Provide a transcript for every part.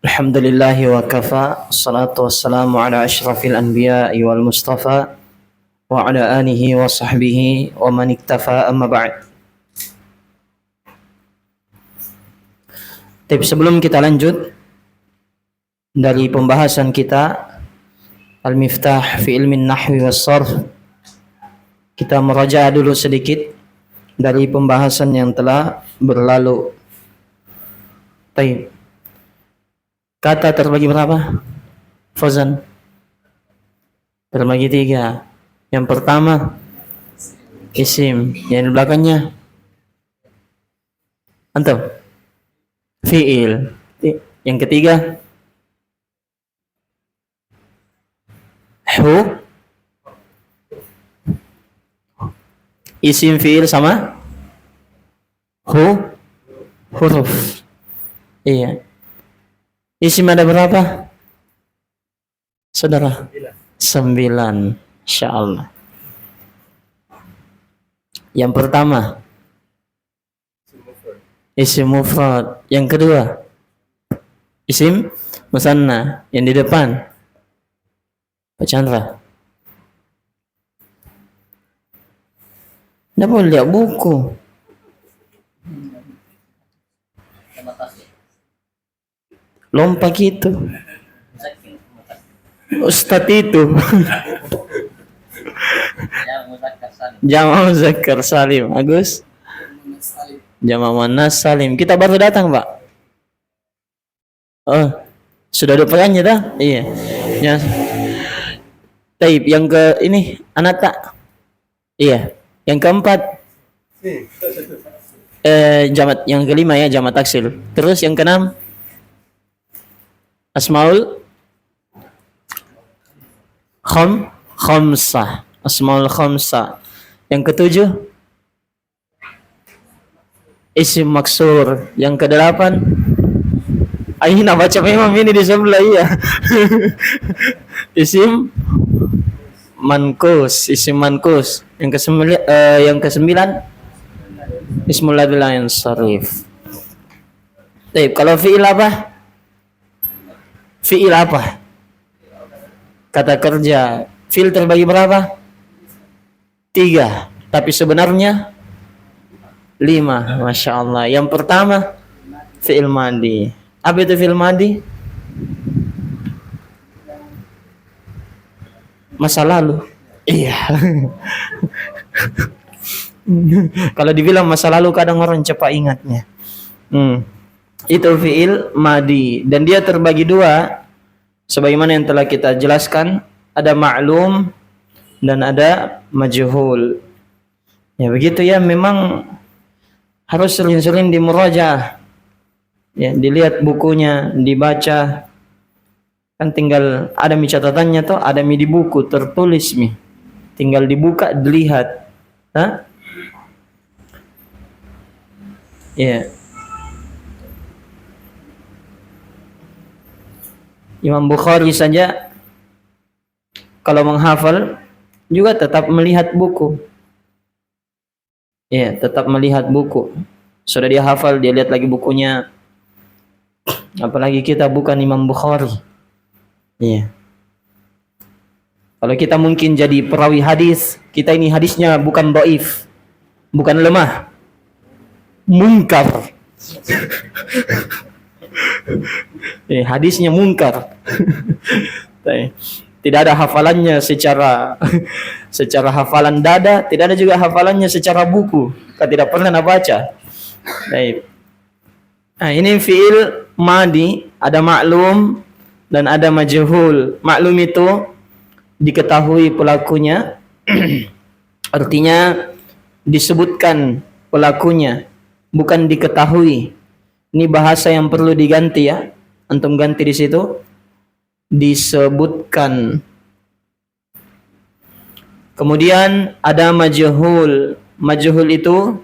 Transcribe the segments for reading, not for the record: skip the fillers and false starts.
Alhamdulillahi wa kafa, salatu wassalamu ala ashrafil anbiya'i wal mustafa wa ala alihi wa sahbihi wa man iktafa amma ba'd. Tapi sebelum kita lanjut dari pembahasan kita Al-Miftah fi ilmin nahwi was sarf, kita merajaah dulu sedikit dari pembahasan yang telah berlalu. Baik. Kata terbagi berapa? Fazan? Terbagi 3. Yang pertama isim, yang di belakangnya antum fiil. Yang ketiga isim fiil sama huruf. Iya. Isim ada berapa? Saudara? 9. Insyaallah. Yang pertama isim mufrad. Yang kedua isim musanna. Yang di depan Pak Chandra. Nggak boleh lihat buku. Lompat gitu. Ustadz itu. Jama' Muzakkar Salim. Agus? Jama' Muannas Salim. Kita baru datang, Pak. Oh, sudah ada perannya dah? Iya. Ya. Taib, yang ke ini anak tak? Iya. Yang keempat jamat, yang kelima ya jamat taksil. Terus yang keenam Asmaul khamsah. Asmaul khamsah. Yang ketujuh isim maksur. Yang kedelapan Aina baca memang ini di sebelah ya. Isim mankus. Isim mankus. Yang kesembilan ismul ladil sarif. Baik, kalau fi'il apa? Fi'il apa? Kata kerja. Fi'il terbagi berapa? 3. Tapi sebenarnya 5. Masya Allah. Yang pertama fi'il madi. Apa itu fi'il madi? Masa lalu. Iya. Kalau dibilang masa lalu kadang orang cepat ingatnya. Itu fi'il madi dan dia terbagi 2 sebagaimana yang telah kita jelaskan, ada ma'lum dan ada majhul. Ya begitu ya, memang harus sering-sering dimurajaah. Ya, dilihat bukunya, dibaca. Kan tinggal ada mi catatannya toh, ada mi di buku tertulis mi. Tinggal dibuka, dilihat. Hah? Ya. Imam Bukhari saja kalau menghafal juga tetap melihat buku. Ya, tetap melihat buku. Sudah dia hafal, dia lihat lagi bukunya. Apalagi kita bukan Imam Bukhari. Iya. Kalau kita mungkin jadi perawi hadis, kita ini hadisnya bukan dhaif, bukan lemah, munkar. Hadisnya munkar. Tidak ada hafalannya secara hafalan dada, tidak ada juga hafalannya secara buku. Kita tidak pernah baca. Nah, ini fi'il madi, ada maklum dan ada majhul. Maklum itu diketahui pelakunya, artinya disebutkan pelakunya, bukan diketahui. Ini bahasa yang perlu diganti ya. Antum ganti di situ. Disebutkan. Kemudian ada majhul. Majhul itu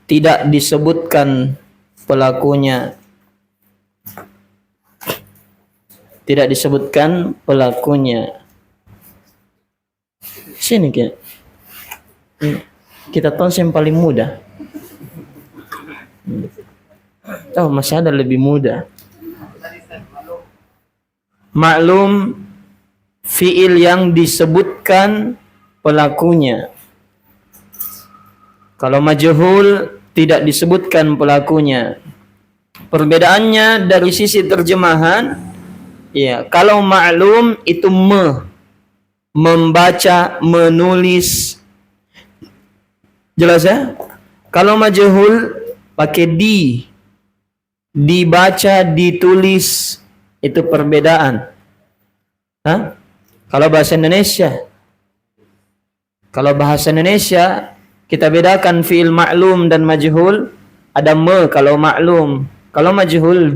tidak disebutkan pelakunya. Tidak disebutkan pelakunya. Sini kita tonton yang paling mudah. Oh, masih ada lebih muda. Maklum fiil yang disebutkan pelakunya. Kalau majhul tidak disebutkan pelakunya. Perbedaannya dari sisi terjemahan, ya, kalau maklum itu membaca, menulis. Jelas ya? Kalau majhul pakai dibaca, ditulis, itu perbedaan. Hah? Kalau bahasa Indonesia, kita bedakan fiil maklum dan majhul. Ada kalau maklum, kalau majhul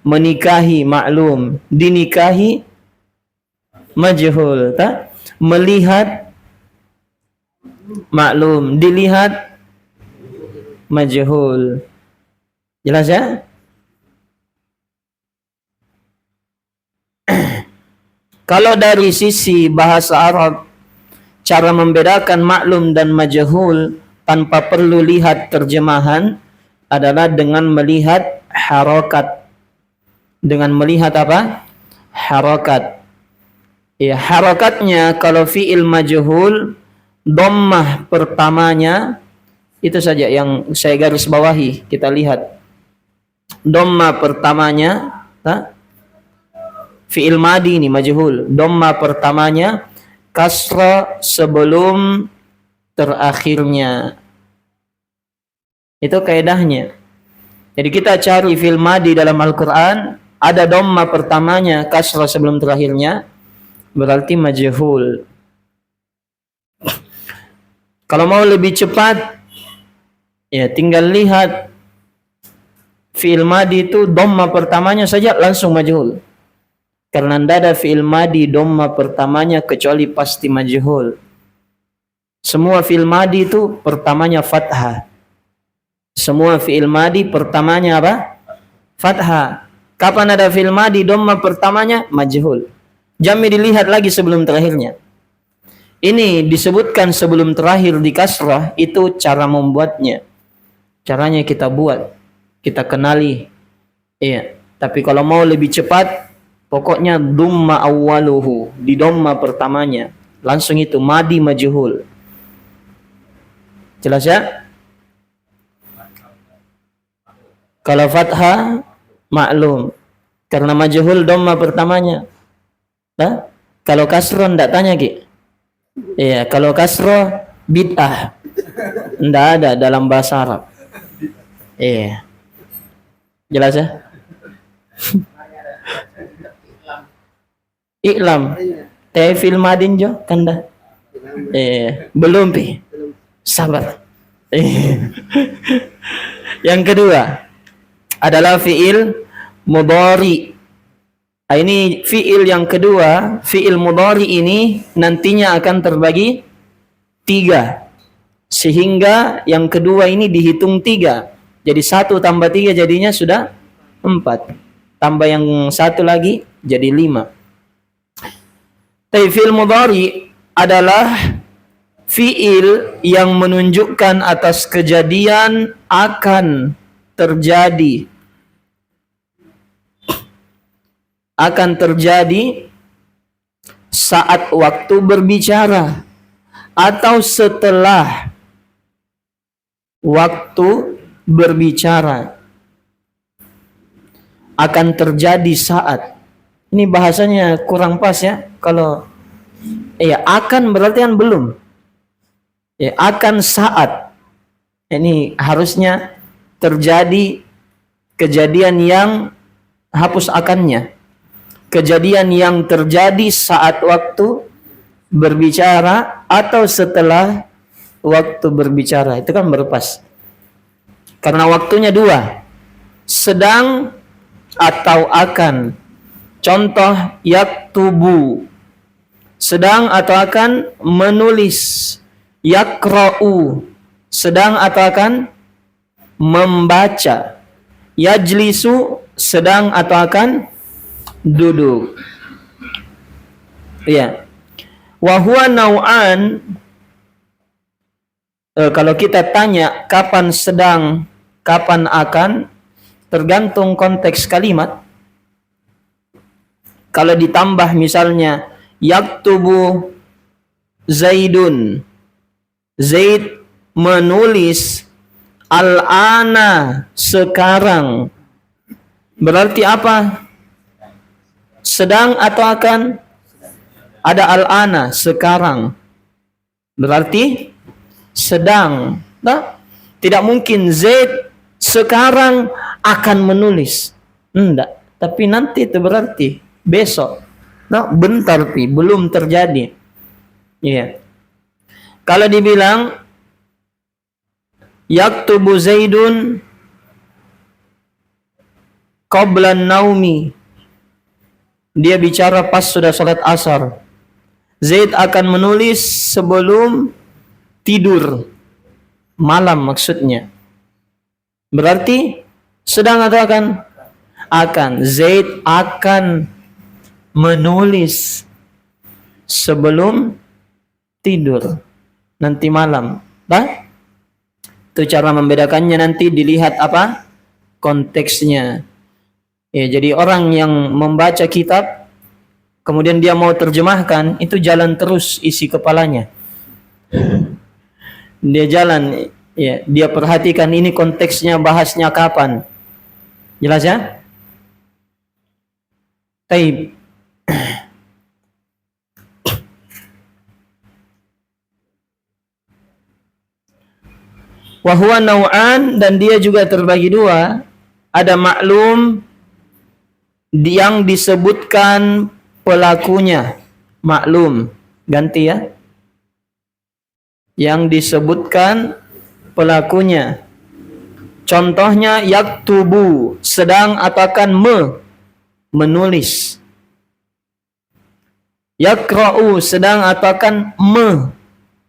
menikahi maklum, dinikahi majhul, tak? Melihat maklum, dilihat majhul. Jelas ya? Kalau dari sisi bahasa Arab, cara membedakan maklum dan majhul tanpa perlu lihat terjemahan adalah dengan melihat harokat. Dengan melihat apa? Harokat. Ya, harokatnya kalau fi'il majhul, dhammah pertamanya, itu saja yang saya garis bawahi. Kita lihat. Dhammah pertamanya, fi'il madi ini majhul. Dhammah pertamanya kasra sebelum terakhirnya. Itu kaidahnya. Jadi kita cari fi'il madi dalam Al-Qur'an, ada dhammah pertamanya, kasra sebelum terakhirnya, berarti majhul. Kalau mau lebih cepat, ya tinggal lihat fi'il madi itu dhammah pertamanya saja langsung majhul. Karena tidak ada fi'il madi dhammah pertamanya kecuali pasti majhul. Semua fi'il madi itu pertamanya fathah. Semua fi'il madi pertamanya apa? Fathah. Kapan ada fi'il madi dhammah pertamanya? Majhul. Jangan dilihat lagi sebelum terakhirnya. Ini disebutkan sebelum terakhir di kasrah, itu cara membuatnya. Caranya kita buat, kita kenali. Iya. Tapi kalau mau lebih cepat, pokoknya dumma awwaluhu, di dhamma pertamanya. Langsung itu madi majhul. Jelas ya? Kalau fathah maklum, karena majhul dhamma pertamanya. Nah, kalau kasroh enggak tanya Ki. Iya, kalau kasroh bid'ah. Enggak ada dalam bahasa Arab. Iya. Jelas ya? Iklam. Fil madin jo kanda. Belum pi. Sabar. Yang kedua adalah fi'il mudhari. Ini fi'il yang kedua, fi'il mudhari ini nantinya akan terbagi 3. Sehingga yang kedua ini dihitung 3. Jadi 1 tambah 3 jadinya sudah 4. Tambah yang 1 lagi jadi 5. Fi'il mudhari adalah fi'il yang menunjukkan atas kejadian akan terjadi. Akan terjadi saat waktu berbicara atau setelah waktu berbicara. Akan terjadi saat. Ini bahasanya kurang pas ya. Kalau akan berarti kan belum. Ya, akan saat. Ini harusnya terjadi kejadian yang hapus akannya. Kejadian yang terjadi saat waktu berbicara atau setelah waktu berbicara. Itu kan berpas. Karena waktunya 2. Sedang atau akan. Contoh yaktubu. Sedang atau akan menulis. Yakra'u. Sedang atau akan membaca. Yajlisu. Sedang atau akan duduk. Iya. Wa huwa nau'an. Kalau kita tanya kapan sedang, kapan akan, tergantung konteks kalimat. Kalau ditambah misalnya yaktubu Zaidun, Zaid menulis al-ana sekarang. Berarti apa? Sedang atau akan? Ada al-ana sekarang. Berarti sedang. Nah, tidak mungkin Zaid sekarang akan menulis. Enggak. Tapi nanti itu berarti besok. Nah, bentar belum terjadi. Iya. Kalau dibilang yaktubu Zaidun qabla naumi, dia bicara pas sudah salat asar. Zaid akan menulis sebelum tidur, malam maksudnya. Berarti sedang atau akan? Akan. Zaid akan menulis sebelum tidur, nanti malam. Nah, itu cara membedakannya, nanti dilihat apa? Konteksnya. Ya, jadi orang yang membaca kitab kemudian dia mau terjemahkan, itu jalan terus isi kepalanya. Dia jalan, ya, dia perhatikan ini konteksnya, bahasnya kapan. Jelas ya? Taib. Wa huwa nau'an, dan dia juga terbagi dua. Ada maklum yang disebutkan pelakunya. Maklum, ganti ya. Yang disebutkan pelakunya. Contohnya yaktubu, sedang atau akan menulis. Yakra'u, sedang atau akan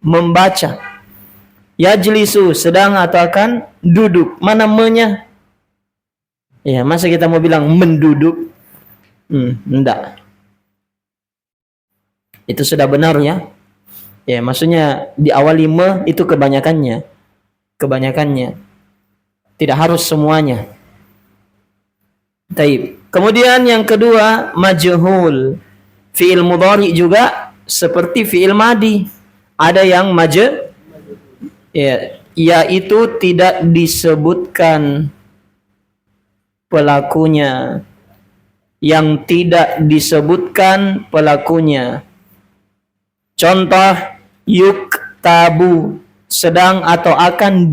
membaca. Yajlisu, sedang atau akan duduk. Mana me-nya? Ya, masa kita mau bilang menduduk? Enggak. Itu sudah benar ya. Ya, maksudnya diawali me itu kebanyakannya. Kebanyakannya. Tidak harus semuanya. Taib. Kemudian yang kedua, majhul. Fi'il mudhari juga seperti fi'il madi. Ada yang ya, yaitu tidak disebutkan pelakunya. Yang tidak disebutkan pelakunya. Contoh yuktabu, sedang atau akan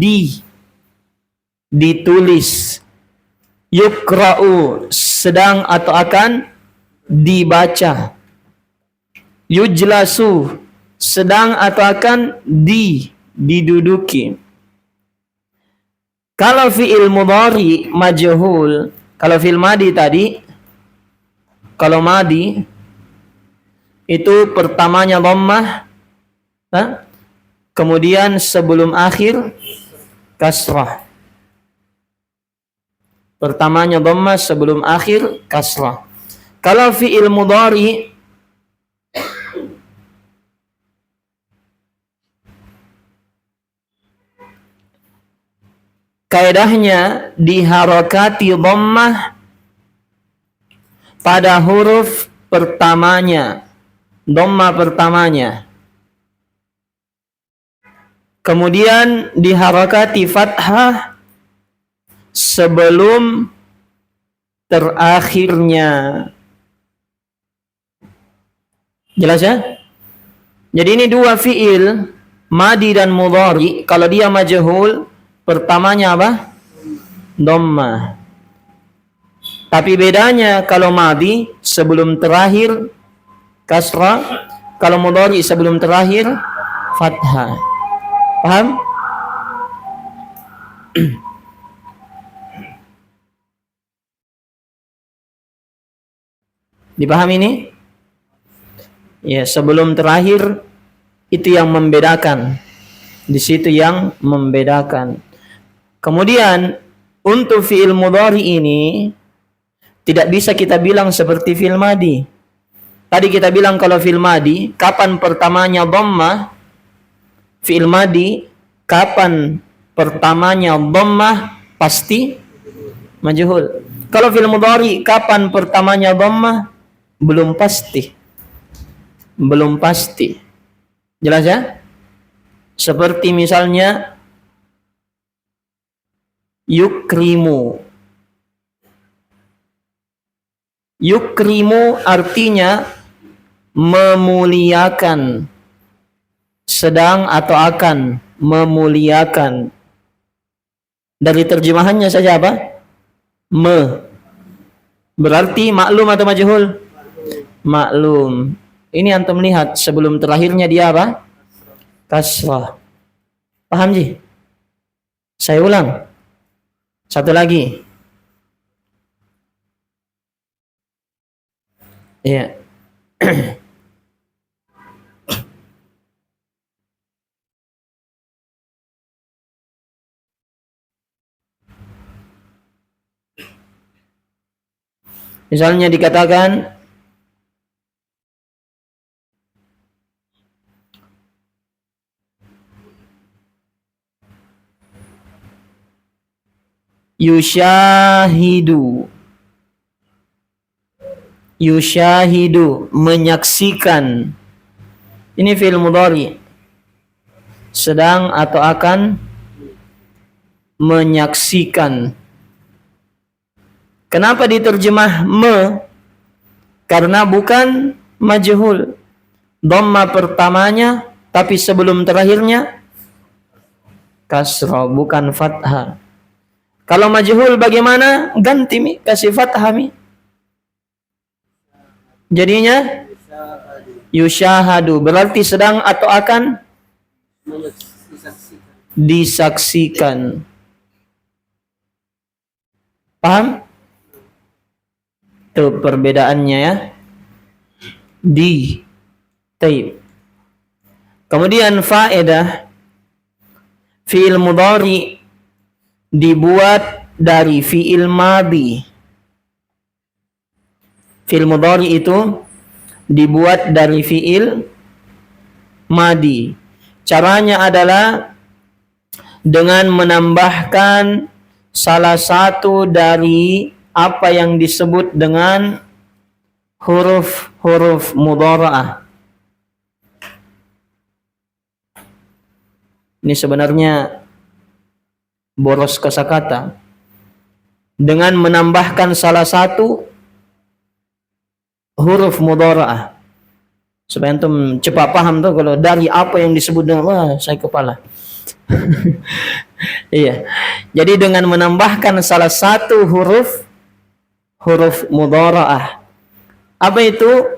ditulis. Yukra'u, sedang atau akan dibaca. Yujlasu, sedang atau akan diduduki. Kalau fi'il mudhari majhul, kalau fi'il madi tadi, kalau madi itu pertamanya dhammah, kemudian sebelum akhir kasrah. Pertamanya dhammah, sebelum akhir kasrah. Kalau fi'il mudhari kaidahnya diharakati dhammah pada huruf pertamanya, dhammah pertamanya. Kemudian diharakati fathah sebelum terakhirnya. Jelas ya? Jadi ini dua fi'il, madi dan mudhari. Kalau dia majhul, pertamanya apa? Dhammah. Tapi bedanya kalau madi sebelum terakhir kasrah, kalau mudhari sebelum terakhir fathah. Paham? Dipahami ini? Ya, sebelum terakhir itu yang membedakan. Di situ yang membedakan. Kemudian untuk fi'il mudhari ini tidak bisa kita bilang seperti fi'il madi. Tadi kita bilang kalau fi'il madi kapan pertamanya dhammah, fi'il madi kapan pertamanya dhammah pasti majhul. Kalau fi'il mudhari kapan pertamanya dhammah belum pasti. Belum pasti. Jelas ya? Seperti misalnya yukrimu. Yukrimu artinya memuliakan. Sedang atau akan memuliakan. Dari terjemahannya saja apa? Berarti maklum atau majhul? Maklum. Ini antum lihat sebelum terakhirnya dia apa? Kasrah. Paham Ji? Saya ulang. Satu lagi. Iya. Misalnya dikatakan yusyahidu. Yusyahidu, menyaksikan. Ini fi'il mudhari. Sedang atau akan menyaksikan. Kenapa diterjemah Karena bukan majhul. Dhamma pertamanya, tapi sebelum terakhirnya kasrah, bukan fathah. Kalau majhul bagaimana? Ganti mi, kasih fathah mi. Jadinya yusyahadu, berarti sedang atau akan disaksikan. Paham? Itu perbedaannya ya. Taib. Kemudian faedah, fi'il mudhari dibuat dari fi'il madhi. Fi'il mudhari itu dibuat dari fi'il madhi. Caranya adalah dengan menambahkan salah satu dari apa yang disebut dengan huruf mudhara'ah. Ini sebenarnya boros kosakata. Dengan menambahkan salah satu huruf mudhara'ah. Supaya antum cepat paham tuh kalau dari apa yang disebut dengan, wah saya kepala. Iya. Jadi dengan menambahkan salah satu huruf mudhara'ah. Apa itu?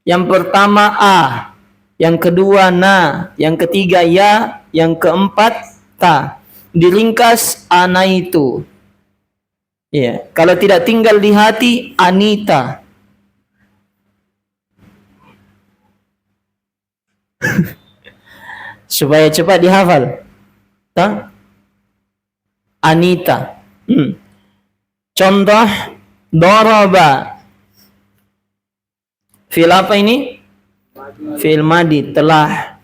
Yang pertama a, yang kedua na, yang ketiga ya, yang keempat ta. Diringkas ana itu. Iya, kalau tidak tinggal di hati Anita. Supaya cepat dihafal. Ta? Anita. Contoh daraba. Fi'il apa ini? Fi'il madhi, telah.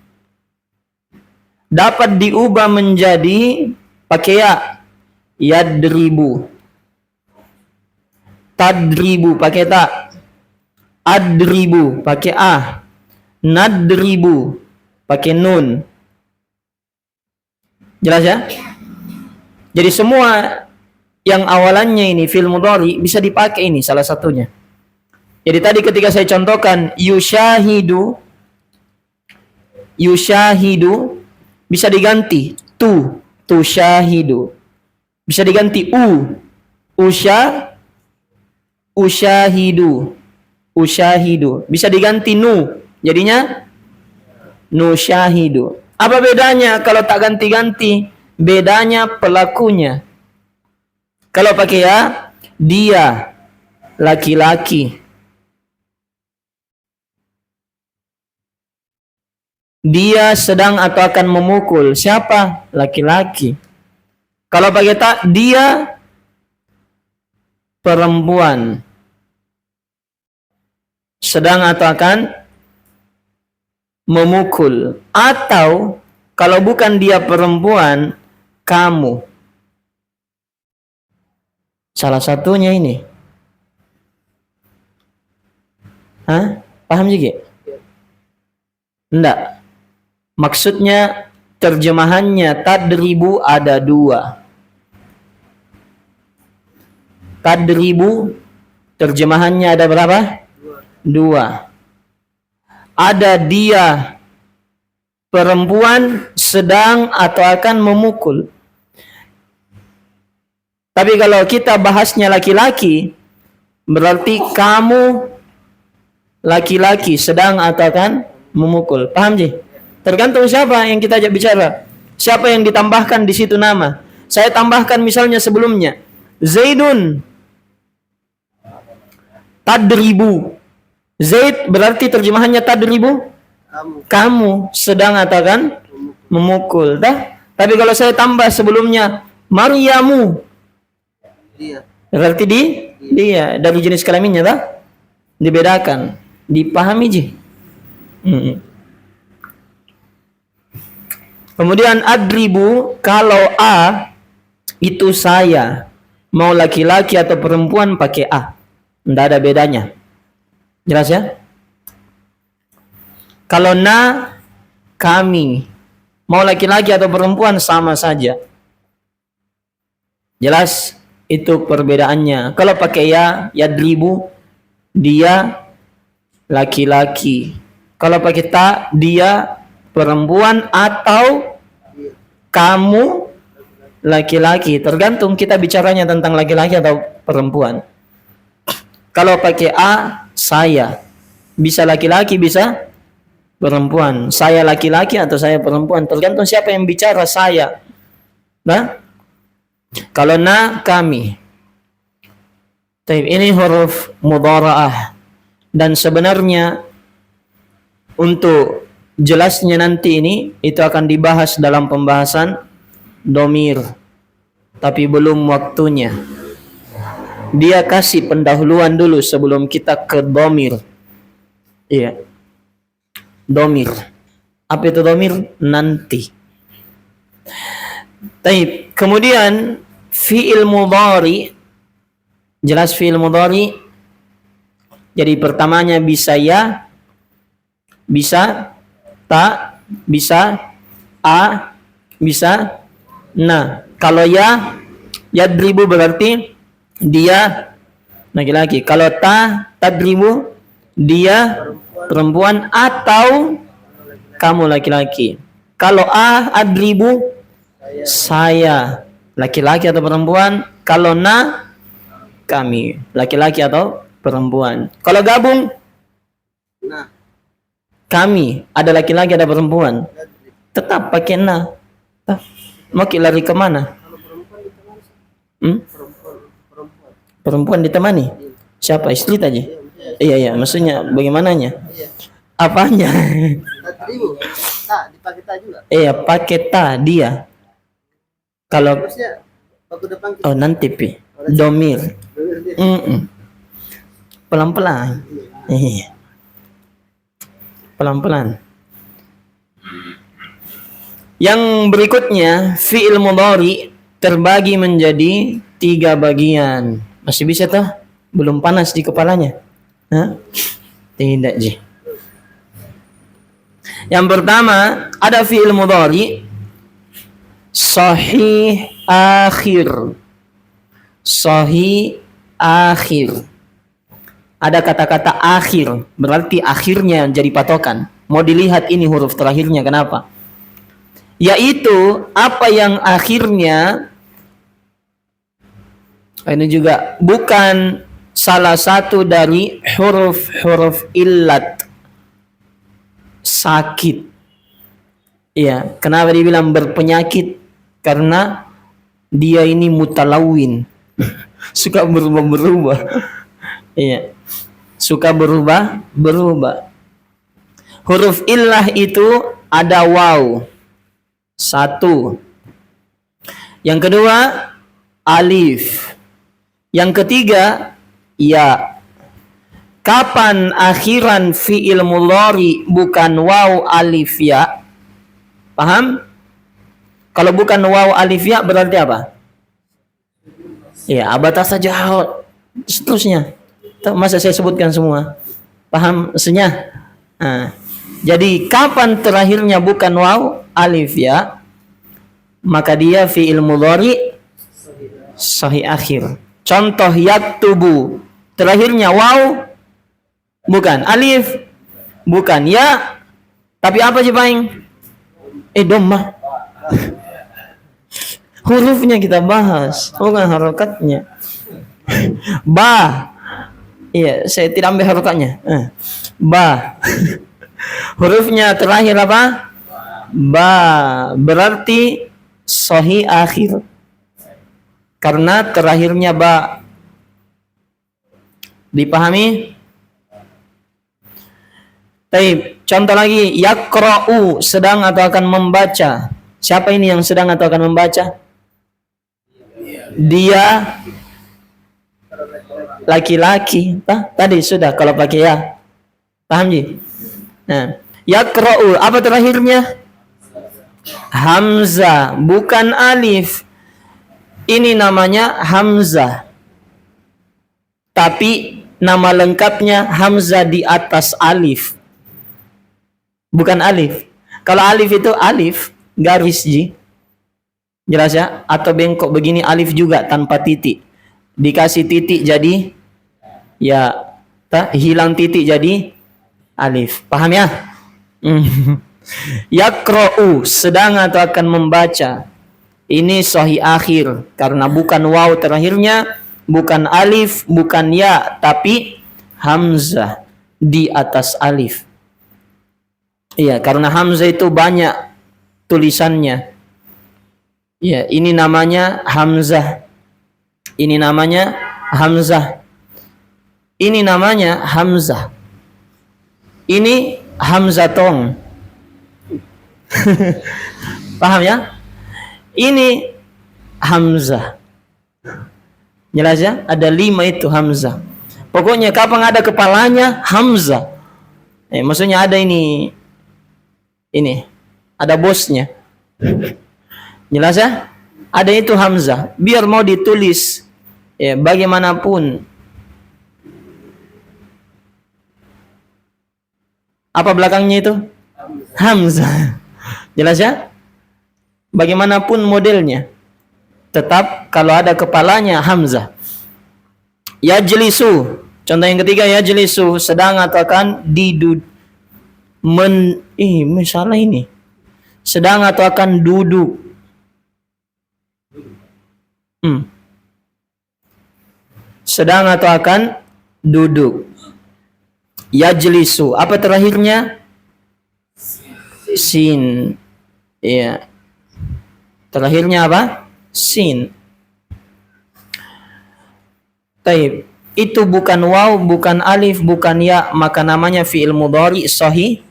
Dapat diubah menjadi pakai ya. Yadribu. Tadribu pakai ta. Adribu pakai a. Nadribu pakai nun. Jelas ya? Jadi semua yang awalannya ini fi'il mudhari bisa dipakai ini salah satunya. Jadi tadi ketika saya contohkan yusyahidu bisa diganti syahidu. Bisa diganti usyahidu. Bisa diganti jadinya nusyahidu. Apa bedanya kalau tak ganti-ganti? Bedanya pelakunya. Kalau pakai ya, dia laki-laki. Dia sedang atau akan memukul. Siapa? Laki-laki. Kalau pakai tak, dia perempuan. Sedang atau akan memukul. Atau kalau bukan dia perempuan, kamu. Salah satunya ini. Hah? Paham juga? Enggak. Maksudnya terjemahannya tadribu ada dua. Tadribu terjemahannya ada berapa? Dua. Ada dia perempuan sedang atau akan memukul. Tapi kalau kita bahasnya laki-laki, berarti kamu laki-laki sedang atau akan memukul. Paham sih? Tergantung siapa yang kita ajak bicara. Siapa yang ditambahkan di situ nama. Saya tambahkan misalnya sebelumnya. Zaidun tadribu. Zaid berarti terjemahannya tadribu. Kamu sedang atau akan memukul. Dah? Tapi kalau saya tambah sebelumnya Maryamu. Berarti dia dari jenis kelaminnya dah? Dibedakan. Dipahami ji. Kemudian adribu kalau a itu saya, mau laki-laki atau perempuan pakai a, tidak ada bedanya. Jelas ya? Kalau na kami, mau laki-laki atau perempuan sama saja. Jelas itu perbedaannya. Kalau pakai ya yadribu dia laki-laki. Kalau pakai ta dia perempuan atau kamu laki-laki. Tergantung kita bicaranya tentang laki-laki atau perempuan. Kalau pakai a, saya. Bisa laki-laki, bisa perempuan. Saya laki-laki atau saya perempuan. Tergantung siapa yang bicara, saya. Nah, kalau na, kami. Ini huruf mudhara'ah. Dan sebenarnya untuk jelasnya nanti ini itu akan dibahas dalam pembahasan domir, tapi belum waktunya. Dia kasih pendahuluan dulu sebelum kita ke domir. Iya, domir. Apa itu domir? Nanti. Taib. Kemudian fi'il mudhari, jelas fi'il mudhari. Jadi pertamanya bisa ya, bisa ta, bisa a, bisa na. Kalau ya, yadribu berarti dia laki-laki. Kalau ta, tadribu dia perempuan atau kamu laki-laki. Kalau a, adribu saya laki-laki atau perempuan. Kalau na, kami laki-laki atau perempuan. Kalau gabung, nah, kami ada laki-laki ada perempuan, tetap pakai na. Mau lari kemana? Perempuan ditemani. Siapa? Istri tadi? Iya, maksudnya bagaimananya? Apanya? Iya, pakai ta dia. Kalau nanti pi domir. Pelan-pelan. Iya. Pelan-pelan. Yang berikutnya fi'il mudhari terbagi menjadi 3 bagian. Masih bisa tuh? Belum panas di kepalanya? Hah? Tidak ji. Yang pertama ada fi'il mudhari sahih akhir. Sahih akhir. Ada kata-kata akhir, berarti akhirnya jadi patokan. Mau dilihat ini huruf terakhirnya, kenapa? Yaitu apa yang akhirnya ini juga bukan salah satu dari huruf-huruf illat, sakit. Iya, kenapa dibilang berpenyakit? Karena dia ini mutalawin, suka berubah-berubah. Iya, suka berubah-berubah. Huruf illah itu ada waw, 1. Yang kedua alif. Yang ketiga ya. Kapan akhiran fi'il mudhari bukan waw alif ya? Paham? Kalau bukan waw alif ya berarti apa? Ya, abata saja seterusnya. Masa saya sebutkan semua? Paham maksudnya? Nah, jadi kapan terakhirnya bukan waw, alif ya, maka dia fi'il mudhari sahih akhir. Contoh yaktubu, terakhirnya waw, bukan alif, bukan ya, tapi apa sih paling? Dhammah. Hurufnya kita bahas, bukan harokatnya. Ba, iya, saya tidak ambil harokatnya. Ba, hurufnya terakhir apa? Ba, berarti sahih akhir, karena terakhirnya ba. Dipahami? Baik, contoh lagi, yaqra'u, sedang atau akan membaca. Siapa ini yang sedang atau akan membaca? Dia laki-laki. Tadi sudah kalau pakai ya. Paham ji? Nah, yaqra'u, apa terakhirnya? Hamzah, bukan alif. Ini namanya Hamzah. Tapi nama lengkapnya Hamzah di atas alif. Bukan alif. Kalau alif itu alif garis ji. Jelas ya? Atau bengkok begini alif juga tanpa titik. Dikasih titik jadi ya, hilang titik jadi alif. Paham ya? Yaqra'u, sedang atau akan membaca. Ini sahih akhir karena bukan waw terakhirnya, bukan alif, bukan ya, tapi hamzah di atas alif. Iya, karena hamzah itu banyak tulisannya. Ya, ini namanya hamzah. Ini namanya hamzah. Ini namanya hamzah. Ini hamzatong. Paham ya? Ini hamzah. Jelas ya? Ada 5 itu hamzah. Pokoknya kapan ada kepalanya hamzah. Maksudnya ada ini ada bosnya. Jelas ya? Ada itu hamzah. Biar mau ditulis ya bagaimanapun. Apa belakangnya itu? Hamzah. Jelas ya? Bagaimanapun modelnya, tetap kalau ada kepalanya hamzah. Yajlisu, contoh yang ketiga, yajlisu, sedang atau akan misalnya ini sedang atau akan duduk. Sedang atau akan duduk. Yajlisu, apa terakhirnya? Sin. Iya. Terakhirnya apa? Sin. Taib. Itu bukan waw, bukan alif, bukan ya, maka namanya fi'il mudhari sahih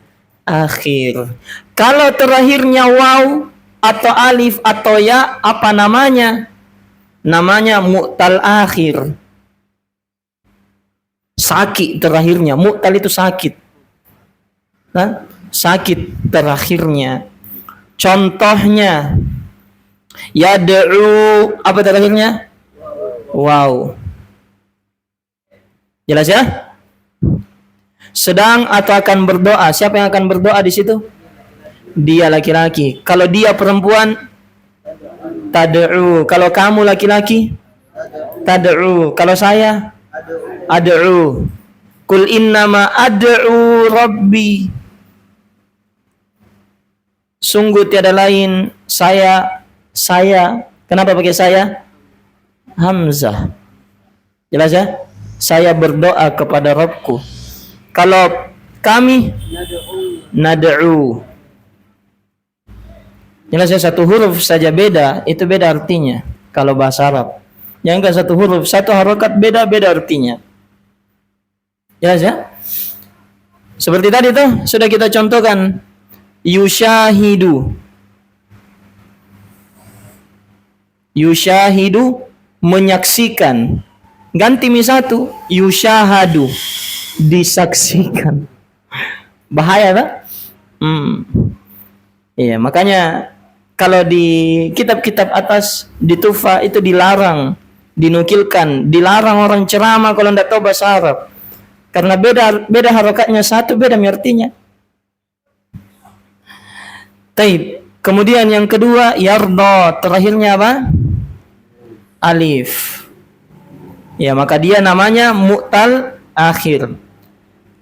akhir. Kalau terakhirnya waw atau alif atau ya, apa namanya? Namanya mu'tal akhir. Sakit terakhirnya. Mu'tal itu sakit. Sakit terakhirnya. Contohnya yad'u, apa terakhirnya? Wow. Jelas ya? Sedang atau akan berdoa. Siapa yang akan berdoa di situ? Dia laki-laki. Kalau dia perempuan, tad'u. Kalau kamu laki-laki, tad'u. Kalau saya, ad'u. Qul innama ad'u rabbi. Sungguh tiada lain saya. Kenapa pakai saya? Hamzah. Jelas ya? Saya berdoa kepada Rabbku. Kalau kami, nad'u. Jelas ya, satu huruf saja beda, itu beda artinya. Kalau bahasa Arab, yang enggak satu huruf, satu harokat beda artinya. Jelas ya? Seperti tadi tuh sudah kita contohkan. Yushahidu, menyaksikan. Ganti satu, yushahadu, disaksikan. Bahaya tak? Iya, makanya kalau di kitab-kitab atas di Tufa itu dilarang, dinukilkan, dilarang orang ceramah kalau tidak tahu bahasa Arab. Karena beda harokatnya satu, beda artinya. Taib. Kemudian yang kedua, yardo, terakhirnya apa? Alif. Ya, maka dia namanya mu'tal akhir.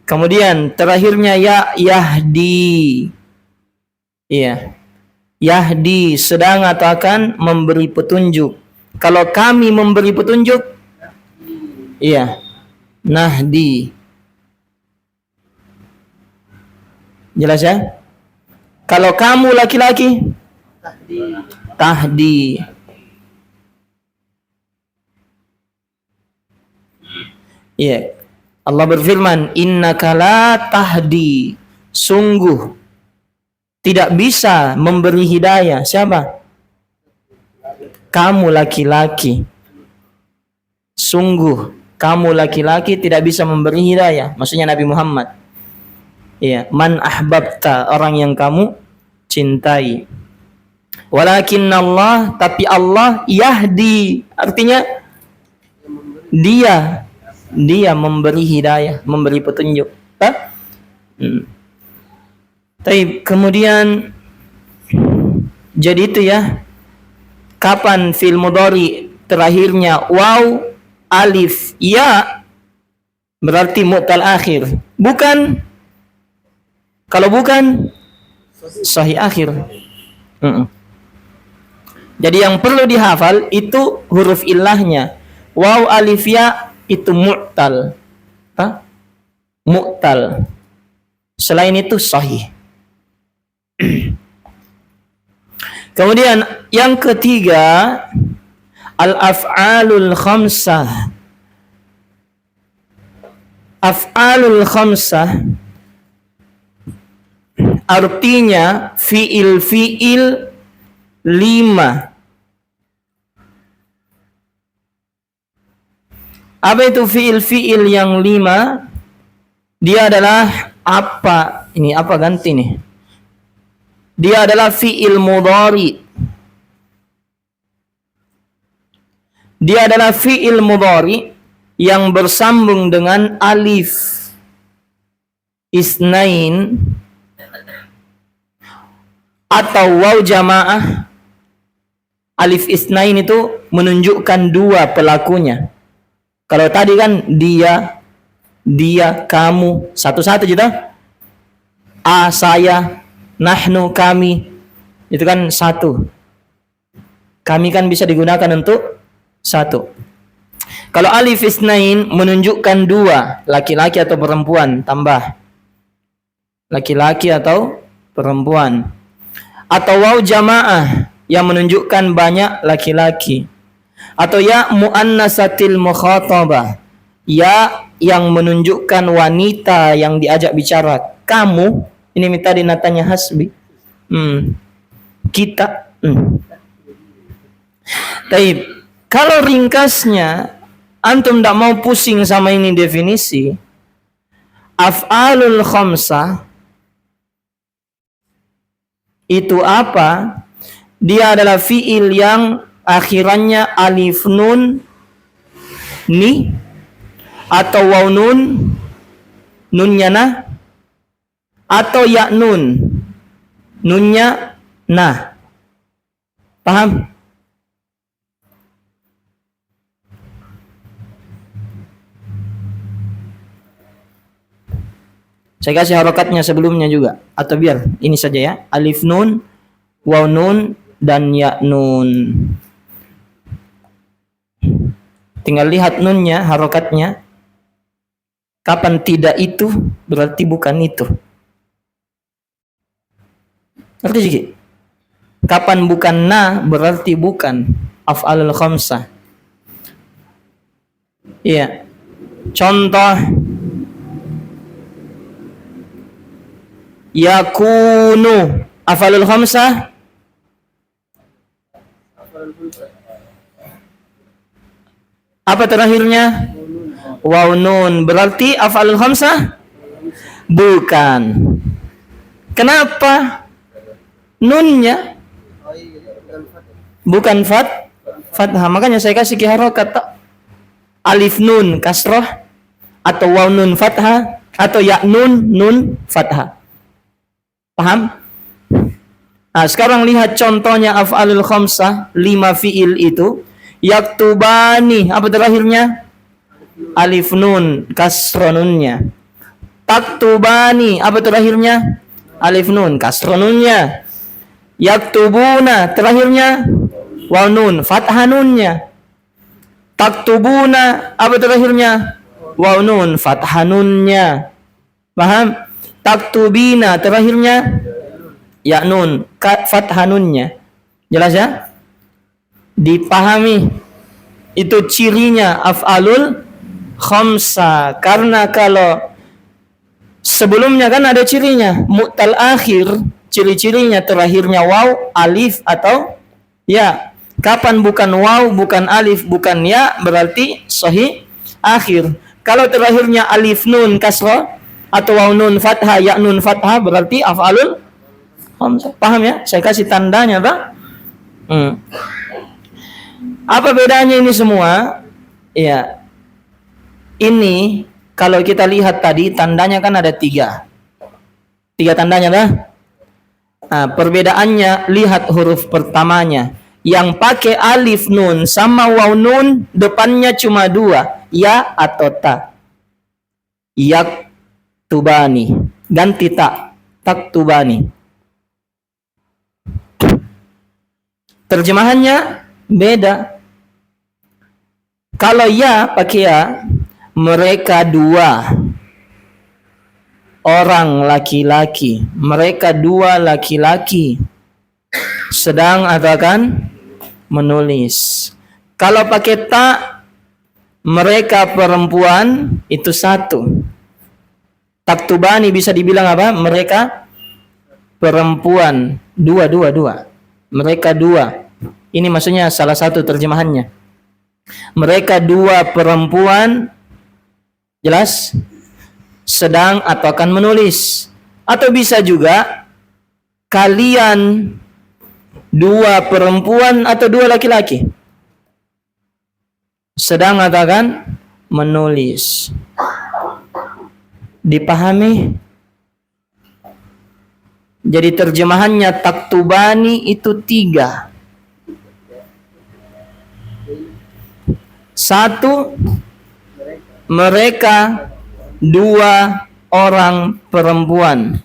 Kemudian terakhirnya ya, yahdi. Iya. Yahdi, sedang atau akan memberi petunjuk. Kalau kami memberi petunjuk, iya, nahdi. Jelas ya? Kalau kamu laki-laki, tahdi. Iya. Allah berfirman, innaka la tahdi. Sungguh tidak bisa memberi hidayah. Siapa? Kamu laki-laki. Sungguh kamu laki-laki tidak bisa memberi hidayah. Maksudnya Nabi Muhammad. Iya, man ahbabta, orang yang kamu cintai. Walakin Allah, tapi Allah yahdi. Artinya dia memberi hidayah, memberi petunjuk. Tapi kemudian jadi itu ya. Kapan fi'il mudhari terakhirnya waw, alif, ya, berarti mu'tal akhir. Bukan. Kalau bukan, sahih akhir. Jadi yang perlu dihafal itu huruf illahnya. Waw, alif, ya itu mu'tal. Mu'tal. Selain itu sahih. Kemudian yang ketiga, al-af'alul khamsah. Af'alul khamsah artinya fiil 5. Apa itu fiil yang 5? Dia adalah apa? Ini apa ganti nih? Dia adalah fiil mudhari. Dia adalah fiil mudhari yang bersambung dengan alif isnain atau waw jamaah. Alif isnain itu menunjukkan dua pelakunya. Kalau tadi kan dia, kamu, satu-satu gitu. Saya, nahnu, kami. Itu kan satu. Kami kan bisa digunakan untuk satu. Kalau alif isnain menunjukkan dua, laki-laki atau perempuan, tambah. Laki-laki atau perempuan. Atau waw jamaah yang menunjukkan banyak laki-laki. Atau ya muannasatil mukhatabah, ya yang menunjukkan wanita yang diajak bicara. Kamu, ini minta dinatanya hasbi. Kita. Taib. Kalau ringkasnya, antum tidak mau pusing sama ini definisi. Af'alul khamsah itu apa? Dia adalah fiil yang akhirannya alif nun ni atau waw nun, nunnya na, atau ya nun, nunnya na. Paham? Saya kasih harokatnya sebelumnya juga, atau biar ini saja ya, alif nun, waw nun, dan ya nun. Tinggal lihat nunnya, harokatnya. Kapan tidak itu, berarti bukan itu. Ngerti sedikit? Kapan bukan na, berarti bukan. Af'alul khamsah. Iya. Contoh. Yakunu. Af'alul khamsah. Apa terakhirnya? Waw nun. Berarti af'alul khamsah? Bukan. Kenapa? Nunnya bukan fathah. Makanya saya kasih harokat. Alif nun kasroh, atau waw nun fathah atau ya nun fathah. Paham? Nah, sekarang lihat contohnya af'alul khamsah, 5 fiil itu. Yaktubani, apa terakhirnya? Alif nun, kasra nunnya. Taktubani, apa terakhirnya? Alif nun, kasra nunnya. Yaktubuna, terakhirnya waw nun, fathah nunnya. Taktubuna, apa terakhirnya? Waw nun, fathah nunnya. Paham? Taktubina, terakhirnya ya nun, fathah nunnya. Jelas ya? Dipahami. Itu cirinya af'alul khamsah. Karena kalau sebelumnya kan ada cirinya, mu'tal akhir, ciri-cirinya terakhirnya waw, alif atau ya. Kapan bukan waw, bukan alif, bukan ya, berarti sahih akhir. Kalau terakhirnya alif nun kasra atau waw nun fathah, ya nun fathah, berarti af'alul khamsah. Paham ya? Saya kasih tandanya, Pak. Apa bedanya ini semua? Ya, ini kalau kita lihat tadi tandanya kan ada 3 tandanya dah. Nah, perbedaannya lihat huruf pertamanya. Yang pakai alif nun sama waw nun depannya cuma 2, ya atau ta. Yaktubani, ganti ta, taktubani. Terjemahannya beda. Kalau ya pakai ya, mereka 2 orang laki-laki, mereka 2 laki-laki sedang atau akan menulis. Kalau pakai ta, mereka perempuan itu 1. Taktubani bisa dibilang apa? Mereka perempuan 2. Mereka 2. Ini maksudnya salah satu terjemahannya. Mereka 2 perempuan, jelas, sedang atau akan menulis. Atau bisa juga kalian 2 perempuan atau 2 laki-laki sedang atau akan menulis. Dipahami? Jadi terjemahannya taktubani itu 3. 1, mereka 2 orang perempuan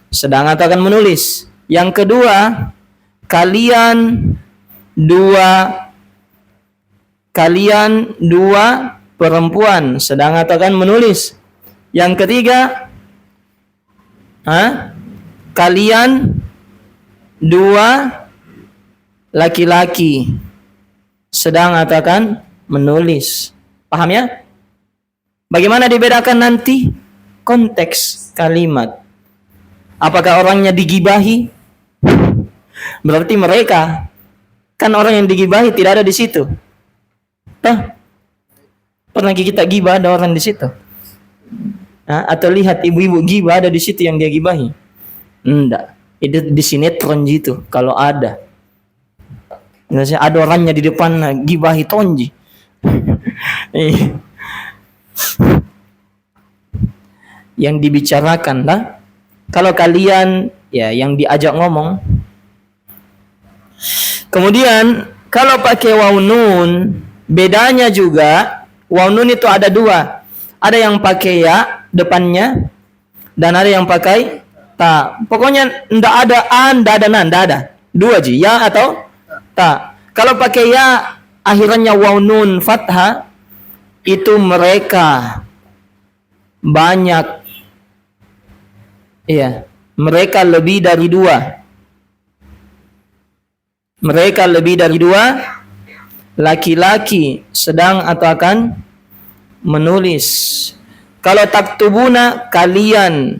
sedang atau akan menulis. Yang kedua, kalian 2 perempuan sedang atau akan menulis. Yang ketiga, kalian 2 laki-laki sedang atau akan menulis. Paham ya? Bagaimana dibedakan nanti? Konteks kalimat. Apakah orangnya digibahi? Berarti mereka. Kan orang yang digibahi tidak ada di situ. Pernah kita gibah ada orang di situ? Atau lihat ibu-ibu gibah ada di situ yang dia gibahi? Enggak. Itu di sinetron gitu. Kalau ada. Misalnya ada orangnya di depan gibahi tonji. Yang dibicarakan lah. Kalau kalian ya yang diajak ngomong. Kemudian kalau pakai waw nun, bedanya juga waw nun itu ada 2. Ada yang pakai ya depannya dan ada yang pakai ta. Pokoknya ndak ada a, ndak ada na, ndak ada. 2 aja, ya atau ta. Kalau pakai ya akhirannya waw nun fathah, itu mereka banyak. Iya, mereka lebih dari 2. Mereka lebih dari 2 laki-laki sedang atau akan menulis. Kalau taktubuna, kalian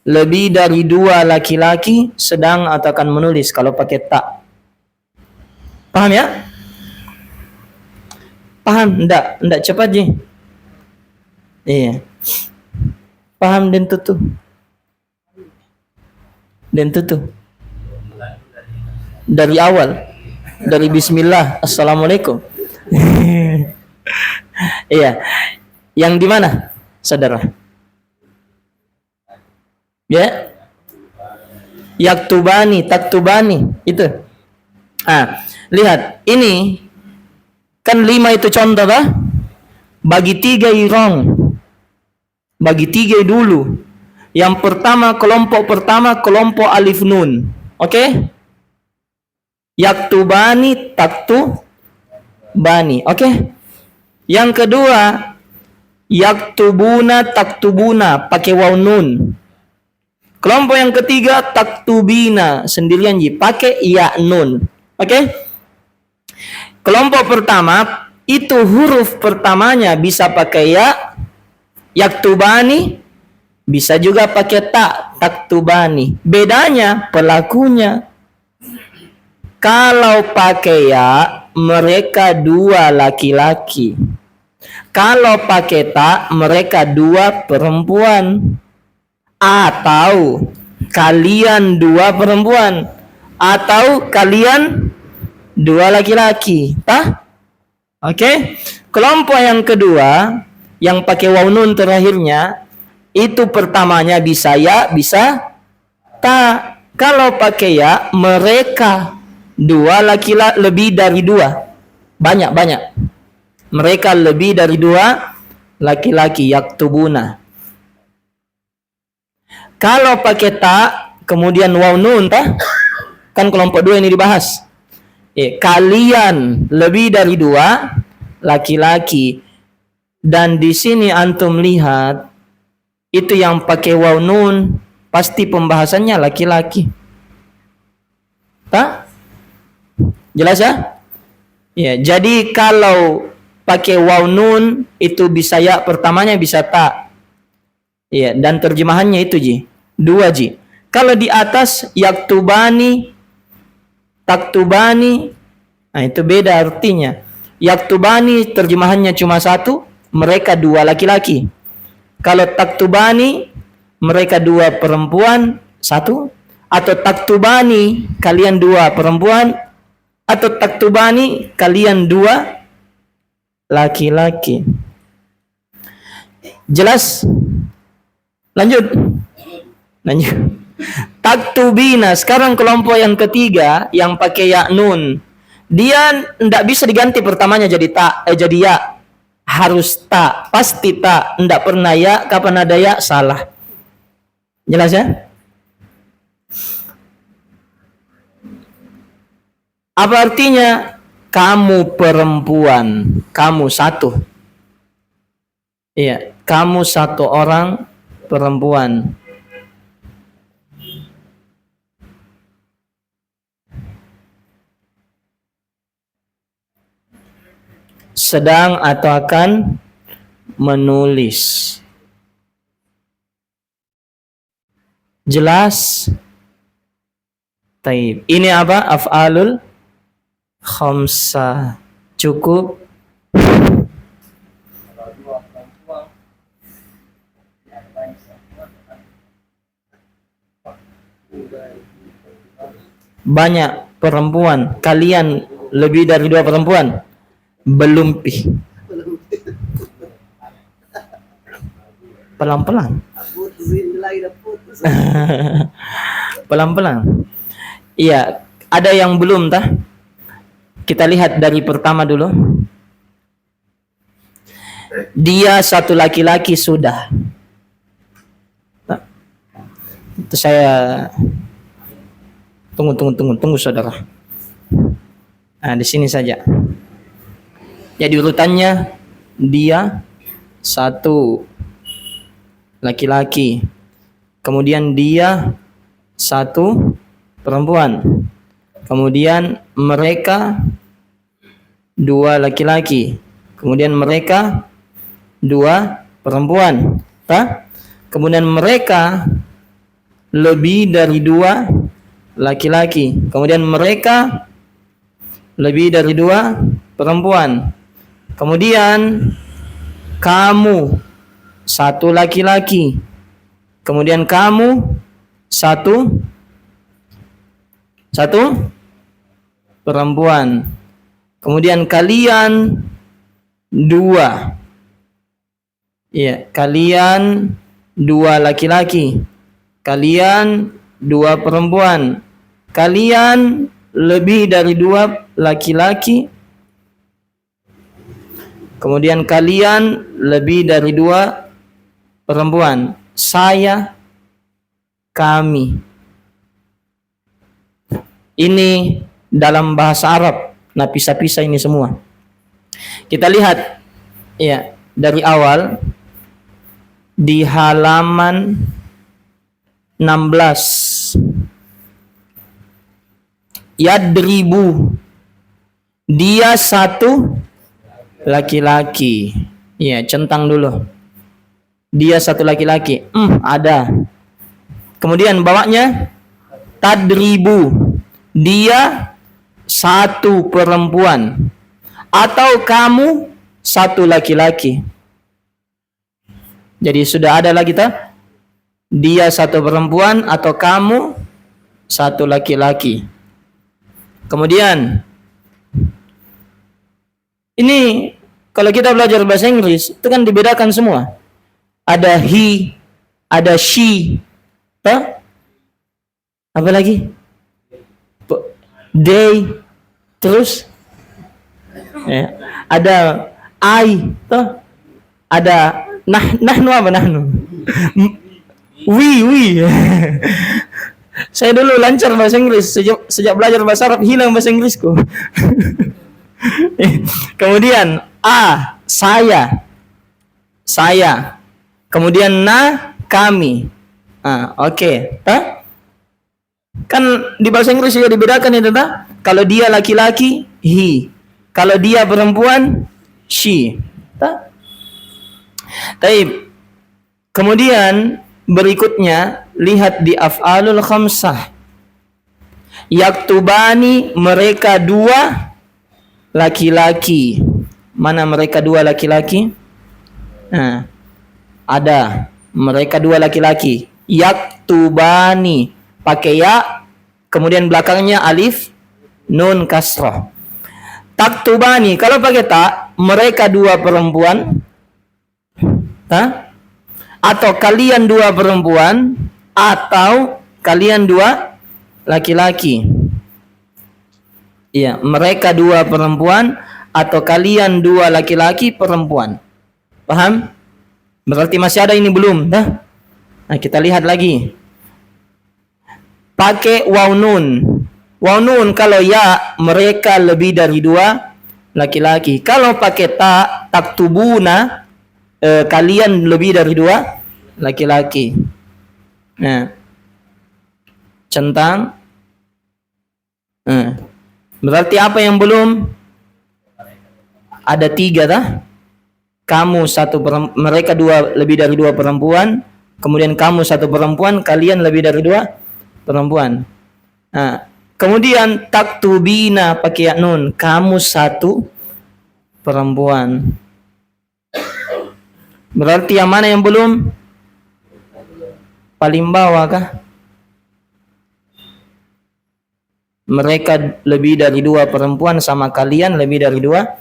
lebih dari 2 laki-laki sedang atau akan menulis. Kalau pakai ta. Paham ya? Paham? Enggak cepat je. Iya. Paham dan tutu. Dari awal. Dari bismillah, assalamualaikum. Iya. Yang di mana, saudara? Ya, yaktubani, taktubani, itu. Lihat, ini kan 5 itu contoh lah. Bagi 3 irong. Bagi 3 dulu. Yang pertama, kelompok pertama, kelompok alif nun. Oke? Yaktubani, taktubani. Oke? Yang kedua, yaktubuna, taktubuna, pakai waw nun. Kelompok yang ketiga, taktubina, sendirian ji, pakai ya nun. Oke? Kelompok pertama, itu huruf pertamanya bisa pakai ya, yaktubani, bisa juga pakai ta, taktubani. Bedanya pelakunya. Kalau pakai ya, mereka 2 laki-laki. Kalau pakai ta, mereka 2 perempuan. Atau kalian 2 perempuan. Atau kalian 2 laki-laki. Oke? Kelompok yang kedua, yang pakai waw nun terakhirnya, itu pertamanya bisa ya, bisa ta. Kalau pakai ya, mereka 2 laki-laki, lebih dari 2. Banyak. Mereka lebih dari 2 laki-laki, yaktubuna. Kalau pakai ta, kemudian waw nun, kan kelompok 2 ini dibahas. Kalian lebih dari 2 laki-laki. Dan di sini antum lihat, itu yang pakai waw nun, pasti pembahasannya laki-laki. Jelas ya? Ya, jadi kalau pakai waw nun, itu bisa ya, pertamanya bisa ta. Ya, dan terjemahannya itu ji, 2 ji. Kalau di atas yaktubani, taktubani, itu beda artinya. Yaktubani terjemahannya cuma 1, mereka 2 laki-laki. Kalau taktubani, mereka 2 perempuan, 1. Atau taktubani, kalian 2 perempuan. Atau taktubani, kalian 2 laki-laki. Jelas? Lanjut. Taktubina, sekarang kelompok yang ketiga yang pakai ya nun. Dia tidak bisa diganti pertamanya jadi ta, jadi ya. Harus ta, pasti ta, tidak pernah ya. Kapan ada ya, salah. Jelas ya? Apa artinya? Kamu perempuan, kamu 1. Iya, kamu 1 orang perempuan. Sedang atau akan menulis. Jelas? Taib. Ini apa? Af'alul khamsah. Cukup? Banyak perempuan. Kalian lebih dari 2 perempuan? Belum. Pelan-pelan. Pelan-pelan. Iya, ada yang belum tah? Kita lihat dari pertama dulu. Dia 1 laki-laki sudah. Itu saya tunggu saudara. Di sini saja. Jadi urutannya, dia 1 laki-laki, kemudian dia 1 perempuan, kemudian mereka 2 laki-laki, kemudian mereka 2 perempuan, kemudian mereka lebih dari 2 laki-laki, kemudian mereka lebih dari 2 perempuan, kemudian kamu 1 laki-laki, kemudian kamu 1 perempuan, kemudian kalian 2, Iya, kalian dua laki-laki. Kalian dua perempuan. Kalian lebih dari dua laki-laki. Kemudian kalian lebih dari dua perempuan. Saya, kami. Ini dalam bahasa Arab. Nah, pisah-pisah ini semua. Kita lihat ya dari awal di halaman 16. Yadribu, dia satu laki-laki. Ya, centang dulu. Dia satu laki-laki. Ada. Kemudian bawahnya tadribu, dia satu perempuan. Atau kamu satu laki-laki. Jadi sudah ada lagi tak? Dia satu perempuan atau kamu satu laki-laki. Kemudian ini kalau kita belajar bahasa Inggris itu kan dibedakan semua. Ada he, ada she, tak? Apa lagi? They, terus ya, ada I, tak? Ada nahnu apa nahnu? We. Saya dulu lancar bahasa Inggris sejak belajar bahasa Arab hilang bahasa Inggrisku. Kemudian saya. Kemudian kami. Oke. Kan di bahasa Inggris juga dibedakan itu tak? Kalau dia laki-laki he, kalau dia perempuan she. Tak? Taib. Kemudian berikutnya lihat di af'alul khamsah. Yaktubani, mereka dua laki-laki. Mana mereka dua laki-laki? Nah, ada mereka dua laki-laki. Yaktubani, pakai ya, kemudian belakangnya alif nun kasrah. Taktubani, kalau pakai tak, mereka dua perempuan. Atau kalian dua perempuan, atau kalian dua laki-laki. Iya, mereka dua perempuan atau kalian dua laki-laki perempuan. Paham? Berarti masih ada ini belum, dah? Nah, kita lihat lagi. Pakai waw nun. Waw nun kalau ya, mereka lebih dari dua laki-laki. Kalau pakai ta, taktubuna, kalian lebih dari dua laki-laki. Nah, centang. Berarti apa yang belum? Ada tiga dah. Kamu satu mereka dua lebih dari dua perempuan. Kemudian kamu satu perempuan, kalian lebih dari dua perempuan. Nah, kemudian taktubina pakai nun. Kamu satu perempuan. Berarti yang mana yang belum? Paling bawah kah? Mereka lebih dari dua perempuan sama kalian lebih dari dua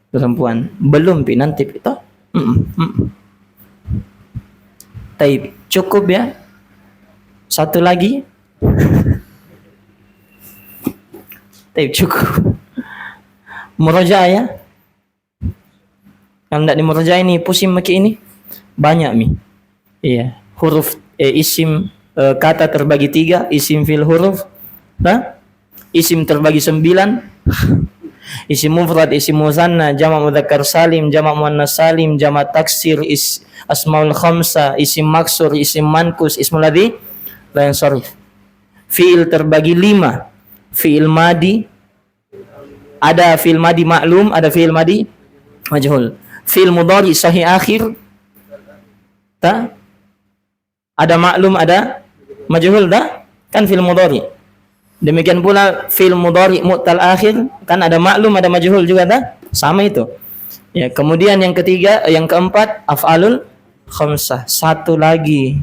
perempuan. Belum pi nanti itu. Taib, cukup ya? Satu lagi. Taib, cukup. Muraja ya? Kalau tidak di muraja ini pusing maki ini banyak mi. Iya, huruf isim kata terbagi tiga, isim fil huruf, isim terbagi 9, isim mufrad, isim mutsanna, jamak mudzakkar salim, jamak muannas salim, jamak taksir, asmaul khamsa, isim maksur, isim mankus, ismul ladzi la yansarif. Fiil terbagi 5, fiil madi, ada fiil madi maklum, ada fiil madi majhul. Fiil mudhari sahih akhir, ada maklum, ada majhul, kan fiil mudhari. Demikian pula fiil mudhari mu'tal akhir, kan ada maklum, ada majhul juga, sama itu. Ya, kemudian yang ketiga, yang keempat af'alul khamsah. Satu lagi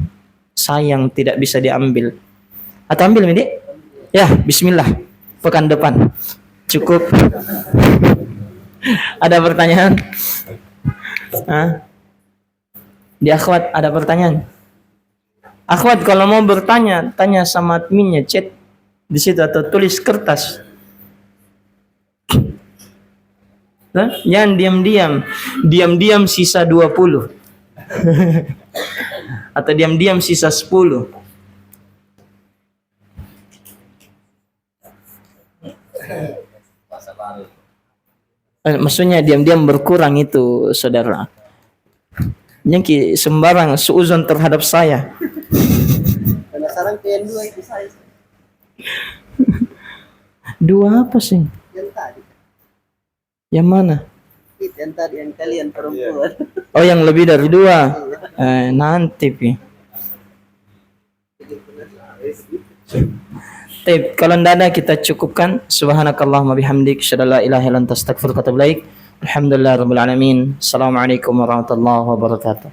sayang tidak bisa diambil. Atau ambil ini? Ya, bismillah. Pekan depan. Cukup. Ada pertanyaan? Di akhwat ada pertanyaan? Akhwat kalau mau bertanya, tanya sama adminnya, chat di situ atau tulis kertas. Nah, jangan diam-diam. Diam-diam sisa 20. Atau diam-diam sisa 10. Maksudnya diam-diam berkurang itu, saudara. Yang sembarang suuzon terhadap saya. Penasaran ke yang dua itu saya. Dua apa sih? Yang tadi. Yang mana? Itu yang tadi yang kalian perempuan. Oh, yang lebih dari 2. Nanti pi. Taib, kalau tidak ada kita cukupkan. Subhanakallahumma bihamdik, asyhadu an la ilaha illa anta, astaghfiruka wa atubu ilaik. Alhamdulillahirabbil alamin. Assalamualaikum warahmatullahi wabarakatuh.